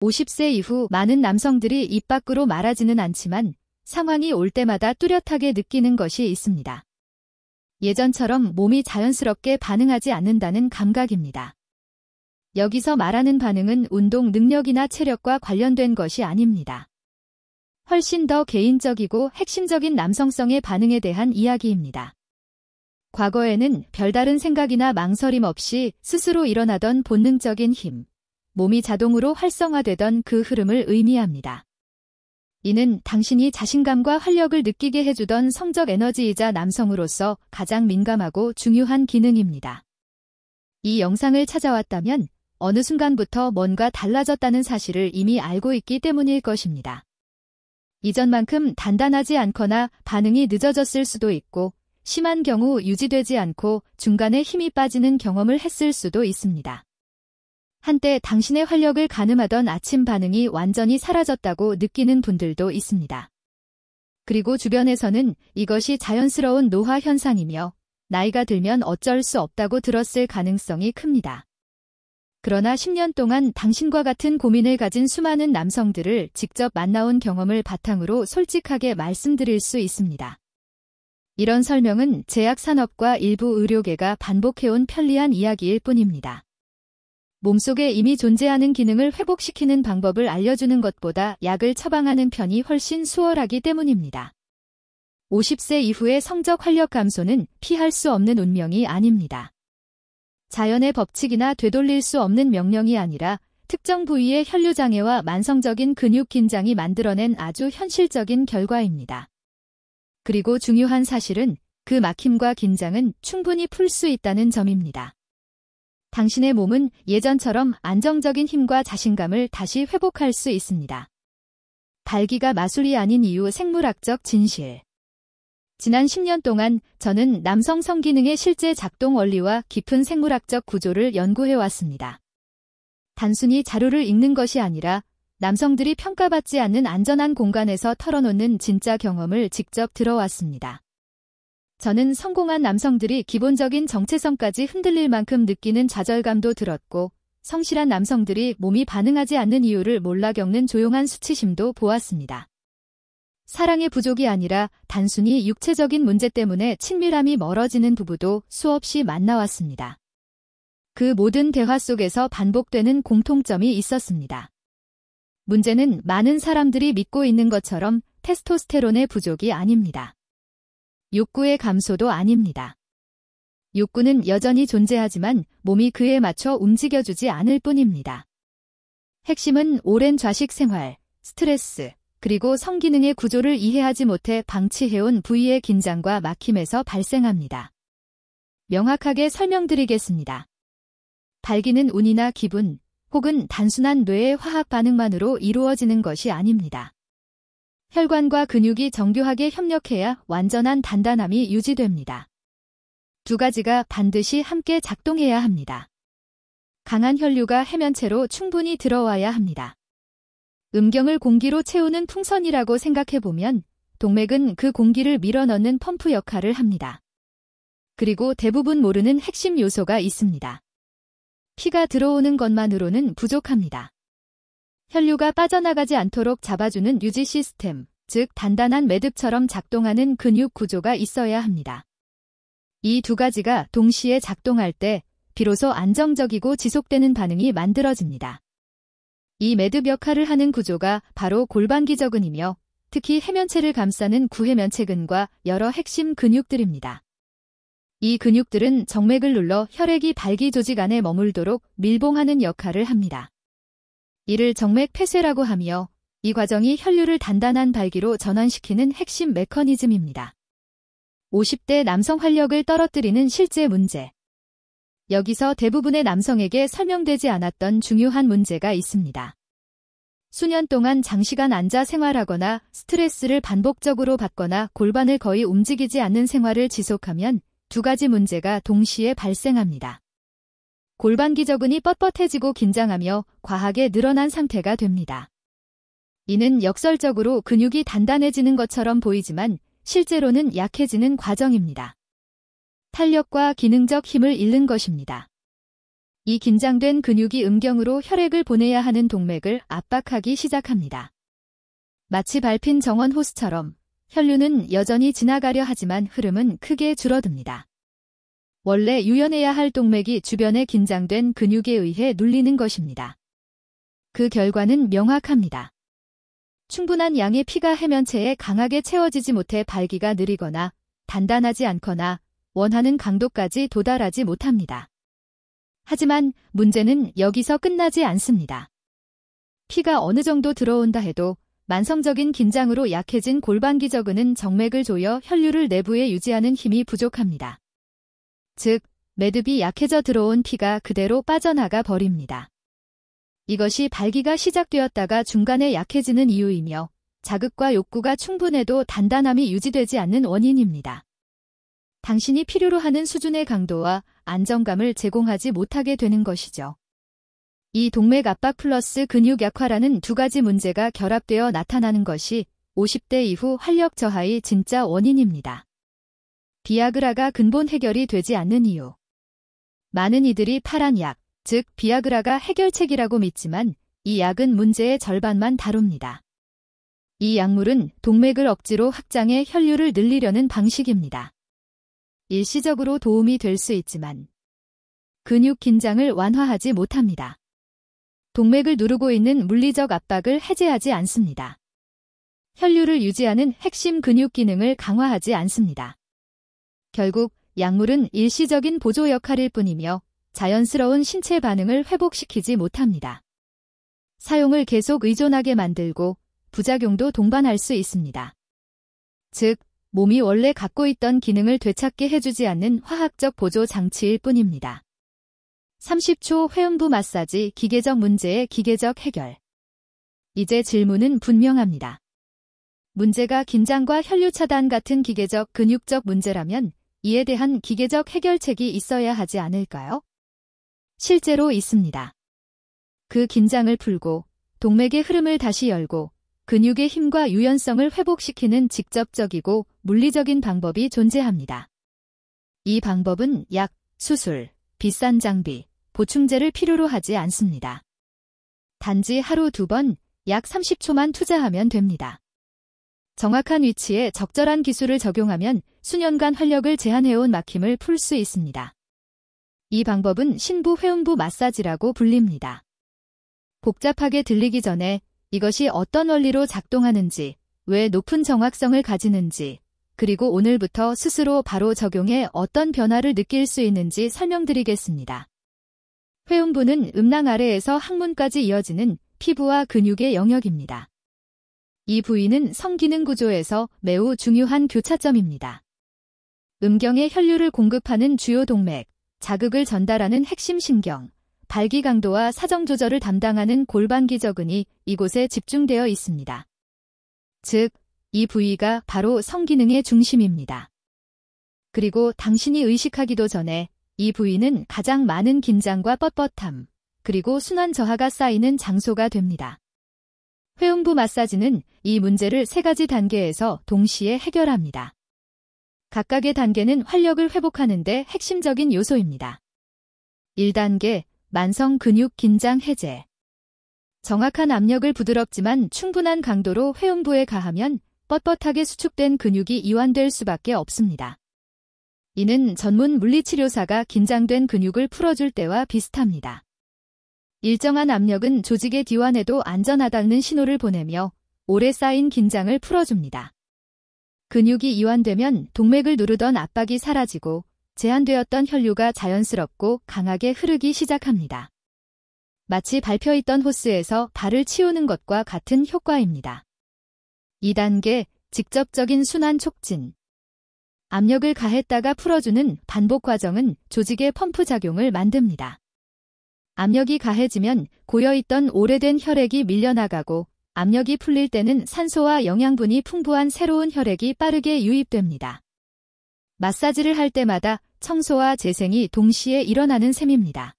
50세 이후 많은 남성들이 입 밖으로 말하지는 않지만 상황이 올 때마다 뚜렷하게 느끼는 것이 있습니다. 예전처럼 몸이 자연스럽게 반응하지 않는다는 감각입니다. 여기서 말하는 반응은 운동 능력이나 체력과 관련된 것이 아닙니다. 훨씬 더 개인적이고 핵심적인 남성성의 반응에 대한 이야기입니다. 과거에는 별다른 생각이나 망설임 없이 스스로 일어나던 본능적인 힘, 몸이 자동으로 활성화되던 그 흐름을 의미합니다. 이는 당신이 자신감과 활력을 느끼게 해주던 성적 에너지이자 남성으로서 가장 민감하고 중요한 기능입니다. 이 영상을 찾아왔다면 어느 순간부터 뭔가 달라졌다는 사실을 이미 알고 있기 때문일 것입니다. 이전만큼 단단하지 않거나 반응이 늦어졌을 수도 있고 심한 경우 유지되지 않고 중간에 힘이 빠지는 경험을 했을 수도 있습니다. 한때 당신의 활력을 가늠하던 아침 반응이 완전히 사라졌다고 느끼는 분들도 있습니다. 그리고 주변에서는 이것이 자연스러운 노화 현상이며 나이가 들면 어쩔 수 없다고 들었을 가능성이 큽니다. 그러나 10년 동안 당신과 같은 고민을 가진 수많은 남성들을 직접 만나온 경험을 바탕으로 솔직하게 말씀드릴 수 있습니다. 이런 설명은 제약산업과 일부 의료계가 반복해온 편리한 이야기일 뿐입니다. 몸속에 이미 존재하는 기능을 회복시키는 방법을 알려주는 것보다 약을 처방하는 편이 훨씬 수월하기 때문입니다. 50세 이후의 성적 활력 감소는 피할 수 없는 운명이 아닙니다. 자연의 법칙이나 되돌릴 수 없는 명령이 아니라 특정 부위의 혈류장애와 만성적인 근육 긴장이 만들어낸 아주 현실적인 결과입니다. 그리고 중요한 사실은 그 막힘과 긴장은 충분히 풀 수 있다는 점입니다. 당신의 몸은 예전처럼 안정적인 힘과 자신감을 다시 회복할 수 있습니다. 발기가 마술이 아닌 이유 생물학적 진실. 지난 10년 동안 저는 남성 성기능의 실제 작동 원리와 깊은 생물학적 구조를 연구해왔습니다. 단순히 자료를 읽는 것이 아니라 남성들이 평가받지 않는 안전한 공간에서 털어놓는 진짜 경험을 직접 들어왔습니다. 저는 성공한 남성들이 기본적인 정체성까지 흔들릴 만큼 느끼는 좌절감도 들었고, 성실한 남성들이 몸이 반응하지 않는 이유를 몰라 겪는 조용한 수치심도 보았습니다. 사랑의 부족이 아니라 단순히 육체적인 문제 때문에 친밀함이 멀어지는 부부도 수없이 만나왔습니다. 그 모든 대화 속에서 반복되는 공통점이 있었습니다. 문제는 많은 사람들이 믿고 있는 것처럼 테스토스테론의 부족이 아닙니다. 욕구의 감소도 아닙니다. 욕구는 여전히 존재하지만 몸이 그에 맞춰 움직여주지 않을 뿐입니다. 핵심은 오랜 좌식 생활, 스트레스, 그리고 성기능의 구조를 이해하지 못해 방치해온 부위의 긴장과 막힘에서 발생합니다. 명확하게 설명드리겠습니다. 발기는 운이나 기분, 혹은 단순한 뇌의 화학 반응만으로 이루어지는 것이 아닙니다. 혈관과 근육이 정교하게 협력해야 완전한 단단함이 유지됩니다. 두 가지가 반드시 함께 작동해야 합니다. 강한 혈류가 해면체로 충분히 들어와야 합니다. 음경을 공기로 채우는 풍선이라고 생각해보면 동맥은 그 공기를 밀어넣는 펌프 역할을 합니다. 그리고 대부분 모르는 핵심 요소가 있습니다. 피가 들어오는 것만으로는 부족합니다. 혈류가 빠져나가지 않도록 잡아주는 유지 시스템, 즉 단단한 매듭처럼 작동하는 근육 구조가 있어야 합니다. 이 두 가지가 동시에 작동할 때 비로소 안정적이고 지속되는 반응이 만들어집니다. 이 매듭 역할을 하는 구조가 바로 골반기저근이며 특히 해면체를 감싸는 구해면체근과 여러 핵심 근육들입니다. 이 근육들은 정맥을 눌러 혈액이 발기 조직 안에 머물도록 밀봉하는 역할을 합니다. 이를 정맥 폐쇄라고 하며 이 과정이 혈류를 단단한 발기로 전환시키는 핵심 메커니즘입니다. 50대 남성 활력을 떨어뜨리는 실제 문제. 여기서 대부분의 남성에게 설명되지 않았던 중요한 문제가 있습니다. 수년 동안 장시간 앉아 생활하거나 스트레스를 반복적으로 받거나 골반을 거의 움직이지 않는 생활을 지속하면 두 가지 문제가 동시에 발생합니다. 골반기저근이 뻣뻣해지고 긴장하며 과하게 늘어난 상태가 됩니다. 이는 역설적으로 근육이 단단해지는 것처럼 보이지만 실제로는 약해지는 과정입니다. 탄력과 기능적 힘을 잃는 것입니다. 이 긴장된 근육이 음경으로 혈액을 보내야 하는 동맥을 압박하기 시작합니다. 마치 밟힌 정원 호스처럼 혈류는 여전히 지나가려 하지만 흐름은 크게 줄어듭니다. 원래 유연해야 할 동맥이 주변에 긴장된 근육에 의해 눌리는 것입니다. 그 결과는 명확합니다. 충분한 양의 피가 해면체에 강하게 채워지지 못해 발기가 느리거나 단단하지 않거나 원하는 강도까지 도달하지 못합니다. 하지만 문제는 여기서 끝나지 않습니다. 피가 어느 정도 들어온다 해도 만성적인 긴장으로 약해진 골반기 저근은 정맥을 조여 혈류를 내부에 유지하는 힘이 부족합니다. 즉, 매듭이 약해져 들어온 피가 그대로 빠져나가 버립니다. 이것이 발기가 시작되었다가 중간에 약해지는 이유이며 자극과 욕구가 충분해도 단단함이 유지되지 않는 원인입니다. 당신이 필요로 하는 수준의 강도와 안정감을 제공하지 못하게 되는 것이죠. 이 동맥 압박 플러스 근육 약화라는 두 가지 문제가 결합되어 나타나는 것이 50대 이후 활력 저하의 진짜 원인입니다. 비아그라가 근본 해결이 되지 않는 이유. 많은 이들이 파란 약, 즉 비아그라가 해결책이라고 믿지만 이 약은 문제의 절반만 다룹니다. 이 약물은 동맥을 억지로 확장해 혈류를 늘리려는 방식입니다. 일시적으로 도움이 될 수 있지만 근육 긴장을 완화하지 못합니다. 동맥을 누르고 있는 물리적 압박을 해제하지 않습니다. 혈류를 유지하는 핵심 근육 기능을 강화하지 않습니다. 결국 약물은 일시적인 보조 역할일 뿐이며 자연스러운 신체 반응을 회복시키지 못합니다. 사용을 계속 의존하게 만들고 부작용도 동반할 수 있습니다. 즉, 몸이 원래 갖고 있던 기능을 되찾게 해주지 않는 화학적 보조 장치일 뿐입니다. 30초 회음부 마사지 기계적 문제의 기계적 해결. 이제 질문은 분명합니다. 문제가 긴장과 혈류 차단 같은 기계적 근육적 문제라면 이에 대한 기계적 해결책이 있어야 하지 않을까요? 실제로 있습니다. 그 긴장을 풀고 동맥의 흐름을 다시 열고 근육의 힘과 유연성을 회복시키는 직접적이고 물리적인 방법이 존재합니다. 이 방법은 약, 수술, 비싼 장비, 보충제를 필요로 하지 않습니다. 단지 하루 2번, 약 30초만 투자하면 됩니다. 정확한 위치에 적절한 기술을 적용하면 수년간 활력을 제한해온 막힘을 풀 수 있습니다. 이 방법은 신부 회음부 마사지라고 불립니다. 복잡하게 들리기 전에 이것이 어떤 원리로 작동하는지, 왜 높은 정확성을 가지는지, 그리고 오늘부터 스스로 바로 적용해 어떤 변화를 느낄 수 있는지 설명드리겠습니다. 회음부는 음낭 아래에서 항문까지 이어지는 피부와 근육의 영역입니다. 이 부위는 성기능 구조에서 매우 중요한 교차점입니다. 음경에 혈류를 공급하는 주요 동맥, 자극을 전달하는 핵심 신경, 발기 강도와 사정 조절을 담당하는 골반기 저근이 이곳에 집중되어 있습니다. 즉, 이 부위가 바로 성기능의 중심입니다. 그리고 당신이 의식하기도 전에 이 부위는 가장 많은 긴장과 뻣뻣함, 그리고 순환 저하가 쌓이는 장소가 됩니다. 회음부 마사지는 이 문제를 3가지 단계에서 동시에 해결합니다. 각각의 단계는 활력을 회복하는 데 핵심적인 요소입니다. 1단계, 만성 근육 긴장 해제. 정확한 압력을 부드럽지만 충분한 강도로 회음부에 가하면 뻣뻣하게 수축된 근육이 이완될 수밖에 없습니다. 이는 전문 물리치료사가 긴장된 근육을 풀어줄 때와 비슷합니다. 일정한 압력은 조직의 뒤완에도 안전하다는 신호를 보내며 오래 쌓인 긴장을 풀어줍니다. 근육이 이완되면 동맥을 누르던 압박이 사라지고 제한되었던 혈류가 자연스럽고 강하게 흐르기 시작합니다. 마치 밟혀있던 호스에서 발을 치우는 것과 같은 효과입니다. 2단계, 직접적인 순환 촉진. 압력을 가했다가 풀어주는 반복 과정은 조직의 펌프 작용을 만듭니다. 압력이 가해지면 고여있던 오래된 혈액이 밀려나가고 압력이 풀릴 때는 산소와 영양분이 풍부한 새로운 혈액이 빠르게 유입됩니다. 마사지를 할 때마다 청소와 재생이 동시에 일어나는 셈입니다.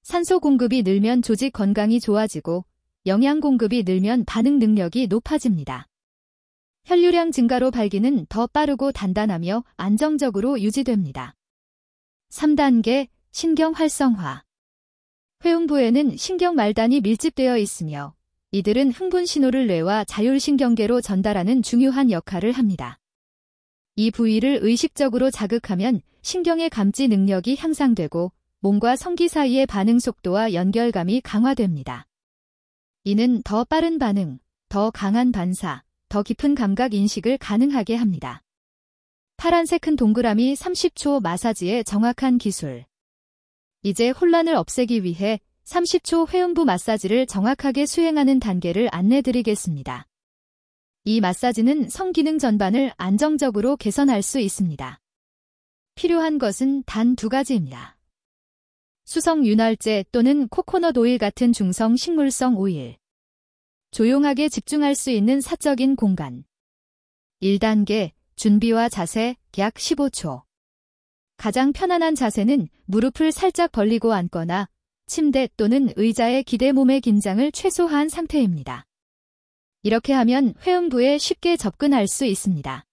산소 공급이 늘면 조직 건강이 좋아지고 영양 공급이 늘면 반응 능력이 높아집니다. 혈류량 증가로 발기는 더 빠르고 단단하며 안정적으로 유지됩니다. 3단계, 신경 활성화. 회음부에는 신경말단이 밀집되어 있으며 이들은 흥분 신호를 뇌와 자율신경계로 전달하는 중요한 역할을 합니다. 이 부위를 의식적으로 자극하면 신경의 감지 능력이 향상되고 몸과 성기 사이의 반응 속도와 연결감이 강화됩니다. 이는 더 빠른 반응, 더 강한 반사, 더 깊은 감각 인식을 가능하게 합니다. 파란색 큰 동그라미 30초 마사지의 정확한 기술. 이제 혼란을 없애기 위해 30초 회음부 마사지를 정확하게 수행하는 단계를 안내드리겠습니다. 이 마사지는 성기능 전반을 안정적으로 개선할 수 있습니다. 필요한 것은 단 2가지입니다. 수성 윤활제 또는 코코넛 오일 같은 중성 식물성 오일. 조용하게 집중할 수 있는 사적인 공간. 1단계, 준비와 자세, 약 15초. 가장 편안한 자세는 무릎을 살짝 벌리고 앉거나 침대 또는 의자에 기대 몸의 긴장을 최소화한 상태입니다. 이렇게 하면 회음부에 쉽게 접근할 수 있습니다.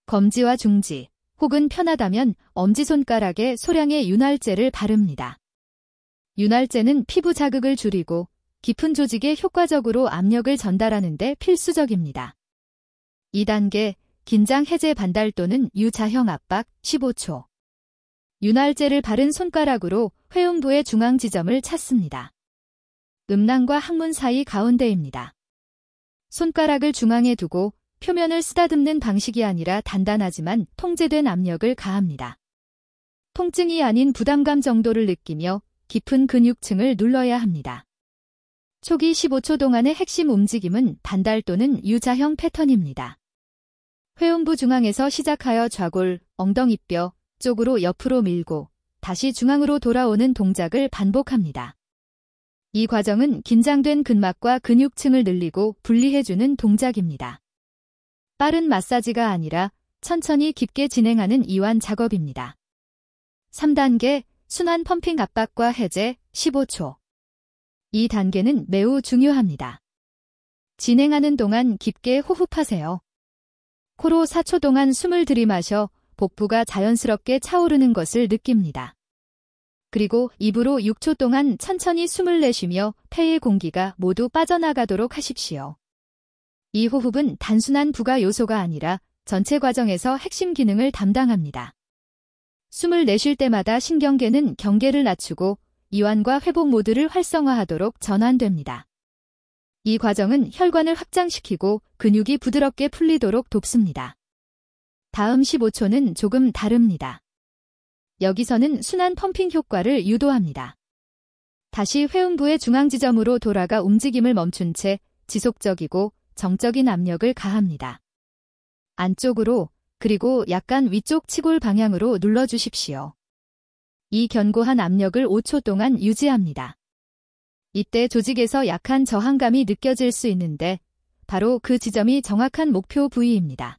검지와 중지, 혹은 편하다면 엄지손가락에 소량의 윤활제를 바릅니다. 윤활제는 피부 자극을 줄이고 깊은 조직에 효과적으로 압력을 전달하는 데 필수적입니다. 2단계, 긴장 해제 반달 또는 유자형 압박 15초. 윤활제를 바른 손가락으로 회음부의 중앙 지점을 찾습니다. 음낭과 항문 사이 가운데입니다. 손가락을 중앙에 두고 표면을 쓰다듬는 방식이 아니라 단단하지만 통제된 압력을 가합니다. 통증이 아닌 부담감 정도를 느끼며 깊은 근육층을 눌러야 합니다. 초기 15초 동안의 핵심 움직임은 반달 또는 유자형 패턴입니다. 회음부 중앙에서 시작하여 좌골, 엉덩이뼈 쪽으로 옆으로 밀고 다시 중앙으로 돌아오는 동작을 반복합니다. 이 과정은 긴장된 근막과 근육층을 늘리고 분리해주는 동작입니다. 빠른 마사지가 아니라 천천히 깊게 진행하는 이완 작업입니다. 3단계, 순환 펌핑 압박과 해제 15초. 이 단계는 매우 중요합니다. 진행하는 동안 깊게 호흡하세요. 코로 4초 동안 숨을 들이마셔 복부가 자연스럽게 차오르는 것을 느낍니다. 그리고 입으로 6초 동안 천천히 숨을 내쉬며 폐의 공기가 모두 빠져나가도록 하십시오. 이 호흡은 단순한 부가 요소가 아니라 전체 과정에서 핵심 기능을 담당합니다. 숨을 내쉴 때마다 신경계는 경계를 낮추고 이완과 회복 모드를 활성화하도록 전환됩니다. 이 과정은 혈관을 확장시키고 근육이 부드럽게 풀리도록 돕습니다. 다음 15초는 조금 다릅니다. 여기서는 순환 펌핑 효과를 유도합니다. 다시 회음부의 중앙 지점으로 돌아가 움직임을 멈춘 채 지속적이고 정적인 압력을 가합니다. 안쪽으로 그리고 약간 위쪽 치골 방향으로 눌러주십시오. 이 견고한 압력을 5초 동안 유지합니다. 이때 조직에서 약한 저항감이 느껴질 수 있는데 바로 그 지점이 정확한 목표 부위입니다.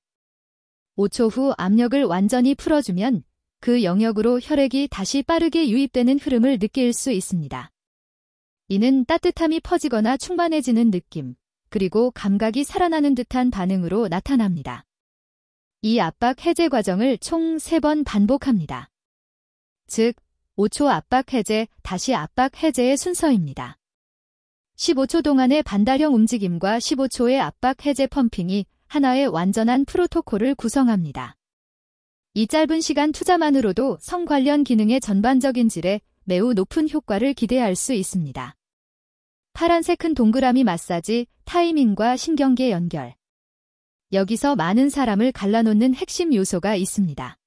5초 후 압력을 완전히 풀어주면 그 영역으로 혈액이 다시 빠르게 유입되는 흐름을 느낄 수 있습니다. 이는 따뜻함이 퍼지거나 충만해지는 느낌, 그리고 감각이 살아나는 듯한 반응으로 나타납니다. 이 압박 해제 과정을 총 3번 반복합니다. 즉, 5초 압박 해제, 다시 압박 해제의 순서입니다. 15초 동안의 반달형 움직임과 15초의 압박 해제 펌핑이 하나의 완전한 프로토콜을 구성합니다. 이 짧은 시간 투자만으로도 성 관련 기능의 전반적인 질에 매우 높은 효과를 기대할 수 있습니다. 파란색 큰 동그라미 마사지, 타이밍과 신경계 연결. 여기서 많은 사람을 갈라놓는 핵심 요소가 있습니다.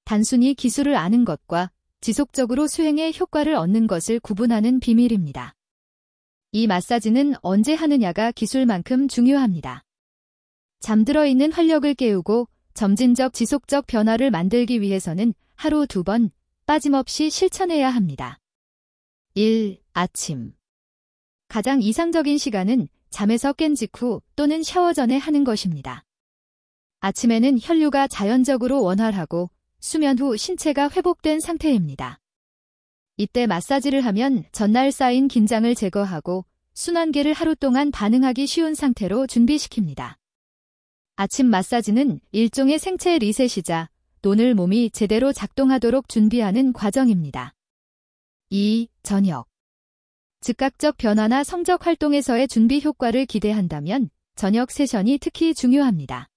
단순히 기술을 아는 것과 지속적으로 수행해 효과를 얻는 것을 구분하는 비밀입니다. 이 마사지는 언제 하느냐가 기술만큼 중요합니다. 잠들어 있는 활력을 깨우고 점진적 지속적 변화를 만들기 위해서는 하루 2번 빠짐없이 실천해야 합니다. 1. 아침. 가장 이상적인 시간은 잠에서 깬 직후 또는 샤워 전에 하는 것입니다. 아침에는 혈류가 자연적으로 원활하고 수면 후 신체가 회복된 상태입니다. 이때 마사지를 하면 전날 쌓인 긴장을 제거하고 순환계를 하루 동안 반응하기 쉬운 상태로 준비시킵니다. 아침 마사지는 일종의 생체 리셋이자 오늘 몸이 제대로 작동하도록 준비하는 과정입니다. 2. 저녁. 즉각적 변화나 성적 활동에서의 준비 효과를 기대한다면 저녁 세션이 특히 중요합니다.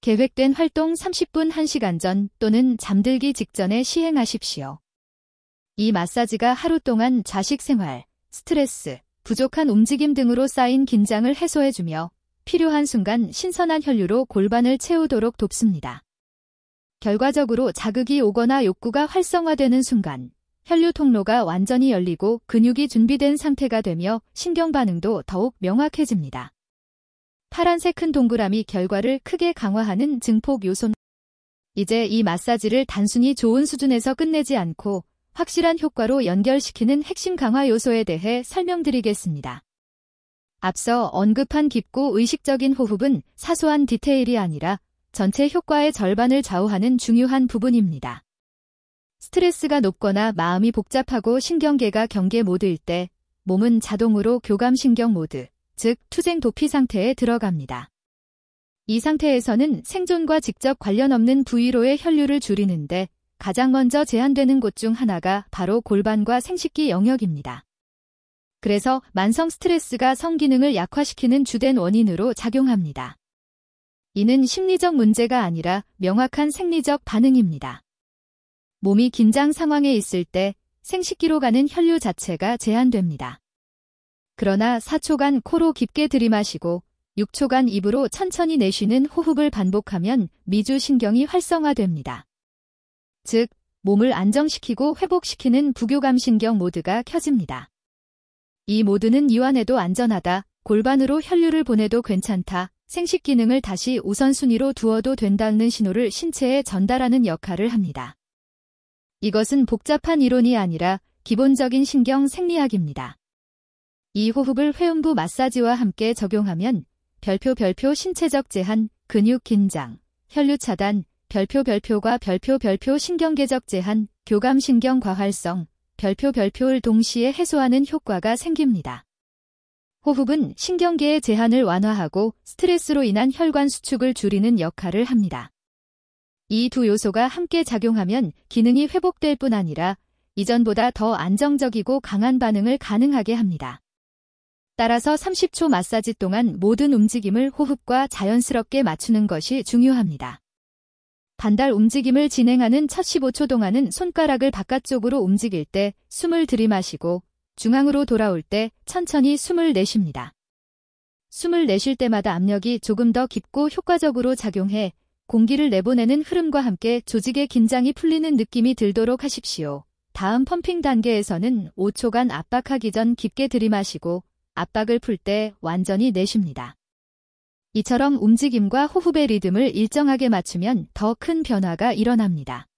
계획된 활동 30분 1시간 전 또는 잠들기 직전에 시행하십시오. 이 마사지가 하루 동안 자식 생활, 스트레스, 부족한 움직임 등으로 쌓인 긴장을 해소해주며 필요한 순간 신선한 혈류로 골반을 채우도록 돕습니다. 결과적으로 자극이 오거나 욕구가 활성화되는 순간 혈류 통로가 완전히 열리고 근육이 준비된 상태가 되며 신경 반응도 더욱 명확해집니다. 파란색 큰 동그라미 결과를 크게 강화하는 증폭 요소. 이제 이 마사지를 단순히 좋은 수준에서 끝내지 않고 확실한 효과로 연결시키는 핵심 강화 요소에 대해 설명드리겠습니다. 앞서 언급한 깊고 의식적인 호흡은 사소한 디테일이 아니라 전체 효과의 절반을 좌우하는 중요한 부분입니다. 스트레스가 높거나 마음이 복잡하고 신경계가 경계 모드일 때 몸은 자동으로 교감신경 모드, 즉 투쟁 도피 상태에 들어갑니다. 이 상태에서는 생존과 직접 관련 없는 부위로의 혈류를 줄이는데 가장 먼저 제한되는 곳 중 하나가 바로 골반과 생식기 영역입니다. 그래서 만성 스트레스가 성기능을 약화시키는 주된 원인으로 작용합니다. 이는 심리적 문제가 아니라 명확한 생리적 반응입니다. 몸이 긴장 상황에 있을 때 생식기로 가는 혈류 자체가 제한됩니다. 그러나 4초간 코로 깊게 들이마시고 6초간 입으로 천천히 내쉬는 호흡을 반복하면 미주신경이 활성화됩니다. 즉, 몸을 안정시키고 회복시키는 부교감신경 모드가 켜집니다. 이 모드는 이완해도 안전하다, 골반으로 혈류를 보내도 괜찮다, 생식 기능을 다시 우선순위로 두어도 된다는 신호를 신체에 전달하는 역할을 합니다. 이것은 복잡한 이론이 아니라 기본적인 신경 생리학입니다. 이 호흡을 회음부 마사지와 함께 적용하면 별표 신체적 제한, 근육 긴장, 혈류 차단, 별표과 별표 신경계적 제한, 교감신경 과활성, 별표를 동시에 해소하는 효과가 생깁니다. 호흡은 신경계의 제한을 완화하고 스트레스로 인한 혈관 수축을 줄이는 역할을 합니다. 이 두 요소가 함께 작용하면 기능이 회복될 뿐 아니라 이전보다 더 안정적이고 강한 반응을 가능하게 합니다. 따라서 30초 마사지 동안 모든 움직임을 호흡과 자연스럽게 맞추는 것이 중요합니다. 반달 움직임을 진행하는 첫 15초 동안은 손가락을 바깥쪽으로 움직일 때 숨을 들이마시고 중앙으로 돌아올 때 천천히 숨을 내쉽니다. 숨을 내쉴 때마다 압력이 조금 더 깊고 효과적으로 작용해 공기를 내보내는 흐름과 함께 조직의 긴장이 풀리는 느낌이 들도록 하십시오. 다음 펌핑 단계에서는 5초간 압박하기 전 깊게 들이마시고 압박을 풀 때 완전히 내쉽니다. 이처럼 움직임과 호흡의 리듬을 일정하게 맞추면 더 큰 변화가 일어납니다.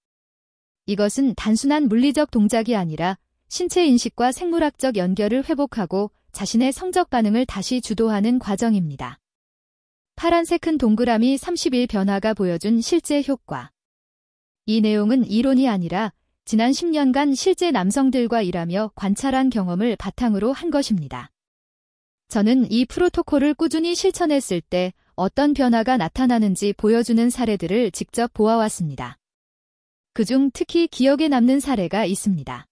이것은 단순한 물리적 동작이 아니라 신체 인식과 생물학적 연결을 회복하고 자신의 성적 반응을 다시 주도하는 과정입니다. 파란색 큰 동그라미 30일 변화가 보여준 실제 효과. 이 내용은 이론이 아니라 지난 10년간 실제 남성들과 일하며 관찰한 경험을 바탕으로 한 것입니다. 저는 이 프로토콜을 꾸준히 실천했을 때 어떤 변화가 나타나는지 보여주는 사례들을 직접 보아왔습니다. 그중 특히 기억에 남는 사례가 있습니다.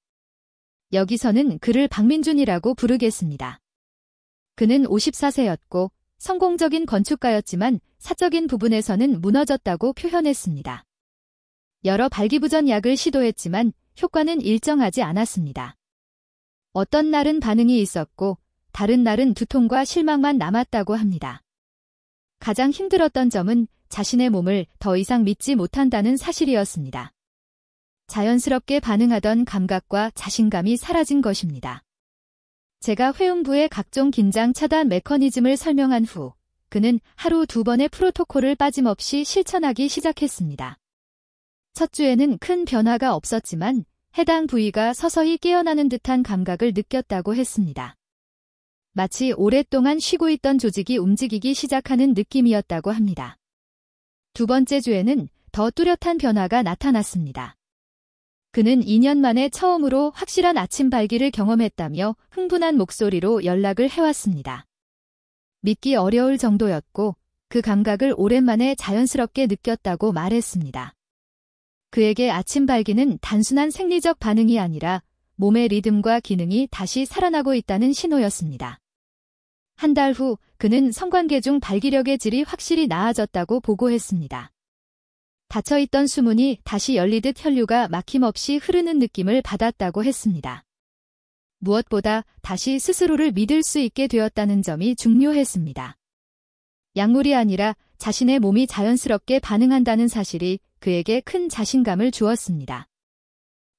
여기서는 그를 박민준이라고 부르겠습니다. 그는 54세였고 성공적인 건축가였지만 사적인 부분에서는 무너졌다고 표현했습니다. 여러 발기부전 약을 시도했지만 효과는 일정하지 않았습니다. 어떤 날은 반응이 있었고 다른 날은 두통과 실망만 남았다고 합니다. 가장 힘들었던 점은 자신의 몸을 더 이상 믿지 못한다는 사실이었습니다. 자연스럽게 반응하던 감각과 자신감이 사라진 것입니다. 제가 회음부의 각종 긴장 차단 메커니즘을 설명한 후 그는 하루 2번의 프로토콜을 빠짐없이 실천하기 시작했습니다. 첫 주에는 큰 변화가 없었지만 해당 부위가 서서히 깨어나는 듯한 감각을 느꼈다고 했습니다. 마치 오랫동안 쉬고 있던 조직이 움직이기 시작하는 느낌이었다고 합니다. 두 번째 주에는 더 뚜렷한 변화가 나타났습니다. 그는 2년 만에 처음으로 확실한 아침 발기를 경험했다며 흥분한 목소리로 연락을 해왔습니다. 믿기 어려울 정도였고 그 감각을 오랜만에 자연스럽게 느꼈다고 말했습니다. 그에게 아침 발기는 단순한 생리적 반응이 아니라 몸의 리듬과 기능이 다시 살아나고 있다는 신호였습니다. 한 달 후 그는 성관계 중 발기력의 질이 확실히 나아졌다고 보고했습니다. 닫혀있던 수문이 다시 열리듯 혈류가 막힘없이 흐르는 느낌을 받았다고 했습니다. 무엇보다 다시 스스로를 믿을 수 있게 되었다는 점이 중요했습니다. 약물이 아니라 자신의 몸이 자연스럽게 반응한다는 사실이 그에게 큰 자신감을 주었습니다.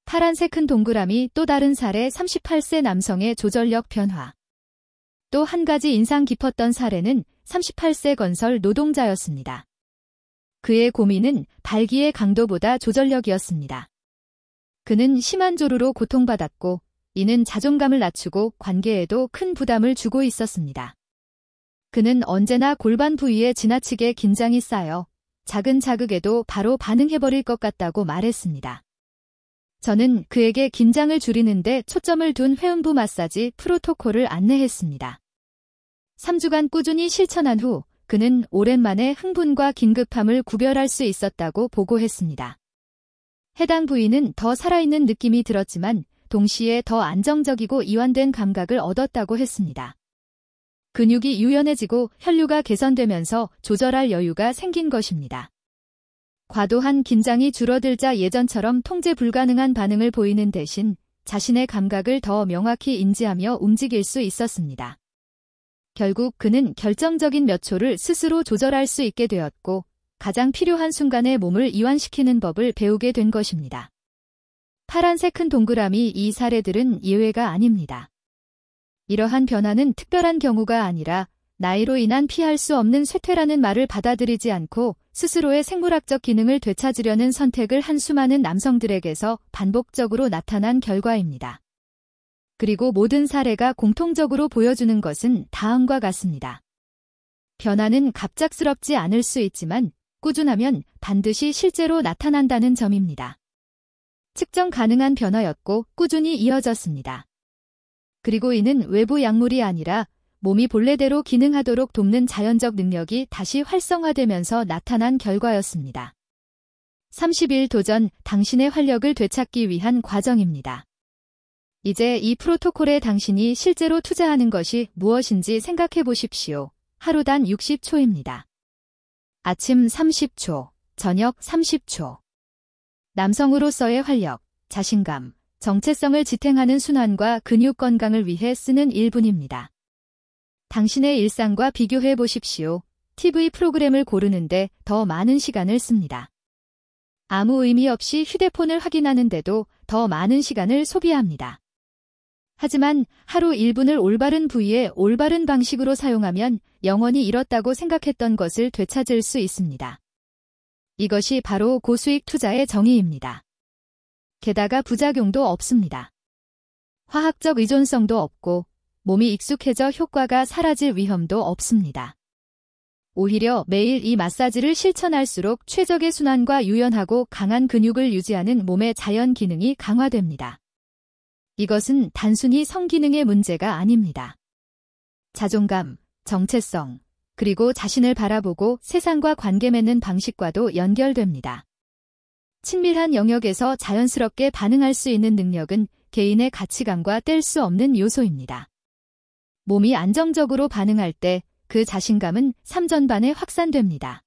파란색 큰 동그라미 또 다른 사례 38세 남성의 조절력 변화. 또 한 가지 인상 깊었던 사례는 38세 건설 노동자였습니다. 그의 고민은 발기의 강도보다 조절력이었습니다. 그는 심한 조루로 고통받았고 이는 자존감을 낮추고 관계에도 큰 부담을 주고 있었습니다. 그는 언제나 골반 부위에 지나치게 긴장이 쌓여 작은 자극에도 바로 반응해버릴 것 같다고 말했습니다. 저는 그에게 긴장을 줄이는데 초점을 둔 회음부 마사지 프로토콜을 안내했습니다. 3주간 꾸준히 실천한 후 그는 오랜만에 흥분과 긴급함을 구별할 수 있었다고 보고했습니다. 해당 부위는 더 살아있는 느낌이 들었지만 동시에 더 안정적이고 이완된 감각을 얻었다고 했습니다. 근육이 유연해지고 혈류가 개선되면서 조절할 여유가 생긴 것입니다. 과도한 긴장이 줄어들자 예전처럼 통제 불가능한 반응을 보이는 대신 자신의 감각을 더 명확히 인지하며 움직일 수 있었습니다. 결국 그는 결정적인 몇 초를 스스로 조절할 수 있게 되었고 가장 필요한 순간에 몸을 이완시키는 법을 배우게 된 것입니다. 파란색 큰 동그라미 이 사례들은 예외가 아닙니다. 이러한 변화는 특별한 경우가 아니라 나이로 인한 피할 수 없는 쇠퇴라는 말을 받아들이지 않고 스스로의 생물학적 기능을 되찾으려는 선택을 한 수많은 남성들에게서 반복적으로 나타난 결과입니다. 그리고 모든 사례가 공통적으로 보여주는 것은 다음과 같습니다. 변화는 갑작스럽지 않을 수 있지만 꾸준하면 반드시 실제로 나타난다는 점입니다. 측정 가능한 변화였고 꾸준히 이어졌습니다. 그리고 이는 외부 약물이 아니라 몸이 본래대로 기능하도록 돕는 자연적 능력이 다시 활성화되면서 나타난 결과였습니다. 30일 도전, 당신의 활력을 되찾기 위한 과정입니다. 이제 이 프로토콜에 당신이 실제로 투자하는 것이 무엇인지 생각해 보십시오. 하루단 60초입니다. 아침 30초, 저녁 30초. 남성으로서의 활력, 자신감, 정체성을 지탱하는 순환과 근육 건강을 위해 쓰는 1분입니다. 당신의 일상과 비교해 보십시오. TV 프로그램을 고르는데 더 많은 시간을 씁니다. 아무 의미 없이 휴대폰을 확인하는데도 더 많은 시간을 소비합니다. 하지만 하루 1분을 올바른 부위에 올바른 방식으로 사용하면 영원히 잃었다고 생각했던 것을 되찾을 수 있습니다. 이것이 바로 고수익 투자의 정의입니다. 게다가 부작용도 없습니다. 화학적 의존성도 없고 몸이 익숙해져 효과가 사라질 위험도 없습니다. 오히려 매일 이 마사지를 실천할수록 최적의 순환과 유연하고 강한 근육을 유지하는 몸의 자연 기능이 강화됩니다. 이것은 단순히 성기능의 문제가 아닙니다. 자존감, 정체성, 그리고 자신을 바라보고 세상과 관계 맺는 방식과도 연결됩니다. 친밀한 영역에서 자연스럽게 반응할 수 있는 능력은 개인의 가치관과 뗄 수 없는 요소입니다. 몸이 안정적으로 반응할 때 그 자신감은 삼전반에 확산됩니다.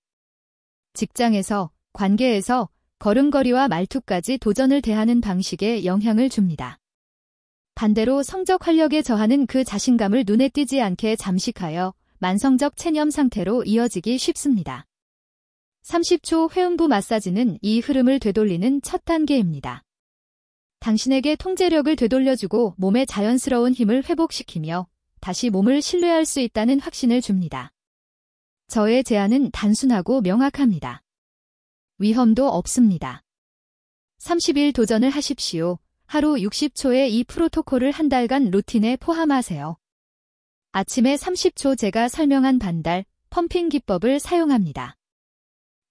직장에서, 관계에서, 걸음걸이와 말투까지 도전을 대하는 방식에 영향을 줍니다. 반대로 성적 활력에 저하는 그 자신감을 눈에 띄지 않게 잠식하여 만성적 체념 상태로 이어지기 쉽습니다. 30초 회음부 마사지는 이 흐름을 되돌리는 첫 단계입니다. 당신에게 통제력을 되돌려주고 몸의 자연스러운 힘을 회복시키며 다시 몸을 신뢰할 수 있다는 확신을 줍니다. 저의 제안은 단순하고 명확합니다. 위험도 없습니다. 30일 도전을 하십시오. 하루 60초의 이 프로토콜을 한 달간 루틴에 포함하세요. 아침에 30초 제가 설명한 반달, 펌핑 기법을 사용합니다.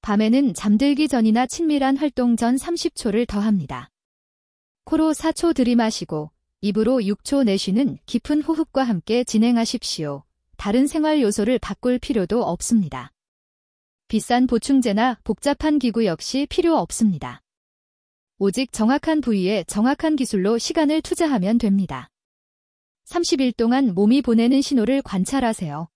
밤에는 잠들기 전이나 친밀한 활동 전 30초를 더합니다. 코로 4초 들이마시고 입으로 6초 내쉬는 깊은 호흡과 함께 진행하십시오. 다른 생활 요소를 바꿀 필요도 없습니다. 비싼 보충제나 복잡한 기구 역시 필요 없습니다. 오직 정확한 부위에 정확한 기술로 시간을 투자하면 됩니다. 30일 동안 몸이 보내는 신호를 관찰하세요.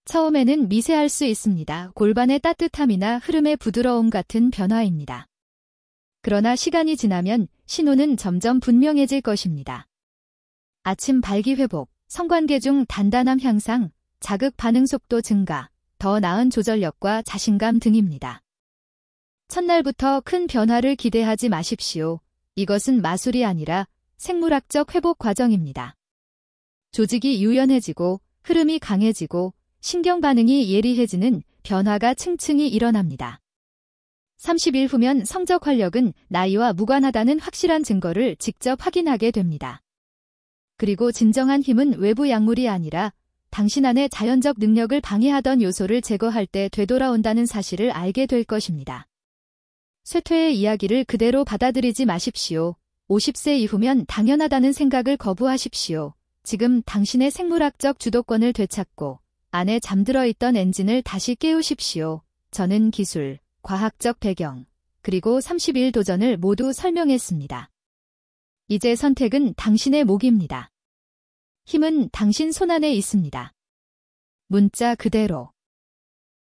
처음에는 미세할 수 있습니다. 골반의 따뜻함이나 흐름의 부드러움 같은 변화입니다. 그러나 시간이 지나면 신호는 점점 분명해질 것입니다. 아침 발기 회복, 성관계 중 단단함 향상, 자극 반응 속도 증가, 더 나은 조절력과 자신감 등입니다. 첫날부터 큰 변화를 기대하지 마십시오. 이것은 마술이 아니라 생물학적 회복 과정입니다. 조직이 유연해지고 흐름이 강해지고 신경 반응이 예리해지는 변화가 층층이 일어납니다. 30일 후면 성적 활력은 나이와 무관하다는 확실한 증거를 직접 확인하게 됩니다. 그리고 진정한 힘은 외부 약물이 아니라 당신 안의 자연적 능력을 방해하던 요소를 제거할 때 되돌아온다는 사실을 알게 될 것입니다. 쇠퇴의 이야기를 그대로 받아들이지 마십시오. 50세 이후면 당연하다는 생각을 거부하십시오. 지금 당신의 생물학적 주도권을 되찾고 안에 잠들어 있던 엔진을 다시 깨우십시오. 저는 기술, 과학적 배경, 그리고 30일 도전을 모두 설명했습니다. 이제 선택은 당신의 몫입니다. 힘은 당신 손안에 있습니다. 문자 그대로